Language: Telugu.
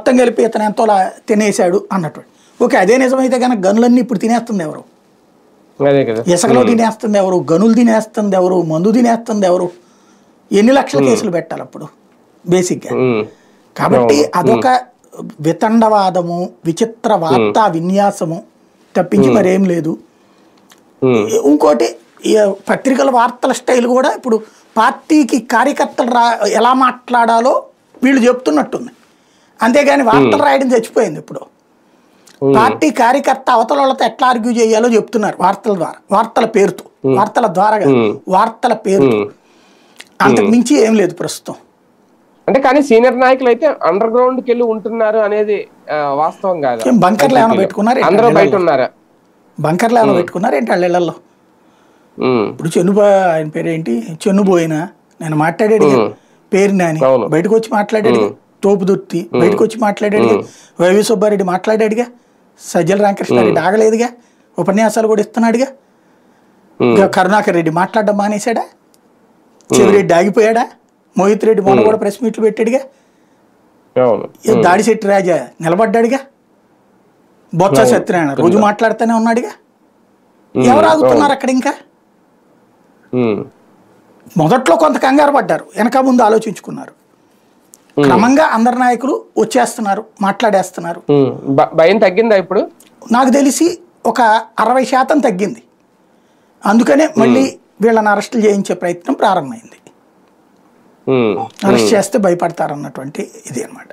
మొత్తం కలిపి ఇతను ఎంతోలా తినేశాడు అన్నట్టు. ఓకే, అదే నిజమైతే కనుక గనులన్నీ ఇప్పుడు తినేస్తుంది ఎవరు? ఇసుకలో తినేస్తుంది ఎవరు? గనులు తినేస్తుంది ఎవరు? మందు తినేస్తుంది ఎవరు? ఎన్ని లక్షల కేసులు పెట్టాలి అప్పుడు బేసిక్గా? కాబట్టి అదొక వితండవాదము, విచిత్ర వార్తా విన్యాసము తప్పించి మరేం లేదు. ఇంకోటి పత్రికల వార్తల స్టైల్ కూడా ఇప్పుడు పార్టీకి కార్యకర్తలు ఎలా మాట్లాడాలో వీళ్ళు చెప్తున్నట్టుంది, అంతేగాని వార్తలు రాయడం చచ్చిపోయింది. ఇప్పుడు పార్టీ కార్యకర్త అవతల వాళ్ళతో ఎట్లా ఆర్గ్యూ చేయాలో చెప్తున్నారు వార్తల ద్వారా, వార్తల పేరుతో, వార్తల ద్వారా వార్తల పేరుతో. అంతకు మించి ఏం లేదు ప్రస్తుతం. అంటే కానీ సీనియర్ నాయకులు అయితే అండర్ గ్రౌండ్కి వెళ్ళి ఉంటున్నారు అనేది వాస్తవం కాదు. బంకర్లు ఏమైనా పెట్టుకున్నారు? అందరూ బయట ఉన్నారా? బంకర్లు ఏమైనా పెట్టుకున్నారు ఏంటి వాళ్ళ ఇళ్లలో? ఇప్పుడు ఆయన పేరు ఏంటి, చెన్నుబోయినా నేను మాట్లాడాడు పేరు నాని బయటకు వచ్చి మాట్లాడాడు, తోపుదుర్తి బయటకు వచ్చి మాట్లాడాడుగా, వైవి సుబ్బారెడ్డి మాట్లాడాడుగా, సజ్జల రామకృష్ణారెడ్డి ఆగలేదుగా, ఉపన్యాసాలు కూడా ఇస్తున్నాడుగా. కరుణాకర్ రెడ్డి మాట్లాడడం మానేశాడా? చెవిరెడ్డి ఆగిపోయాడా? మోహిత్ రెడ్డి మొన్న కూడా ప్రెస్ మీట్లు పెట్టాడుగా. దాడిశెట్టి రాజా నిలబడ్డాడుగా. బొత్స సత్యనారాయణ రోజు మాట్లాడుతూనే ఉన్నాడుగా. ఎవరు ఆగుతున్నారు అక్కడ? ఇంకా మొదట్లో కొంత కంగారు పడ్డారు, వెనక ముందు ఆలోచించుకున్నారు. క్రమంగా అందరు నాయకులు వచ్చేస్తున్నారు, మాట్లాడేస్తున్నారు. భయం తగ్గిందా ఇప్పుడు? నాకు తెలిసి ఒక 60% తగ్గింది. అందుకనే మళ్ళీ వీళ్ళని అరెస్టులు చేయించే ప్రయత్నం ప్రారంభమైంది. అరెస్ట్ చేస్తే భయపడతారు అన్నటువంటి ఇది అన్నమాట.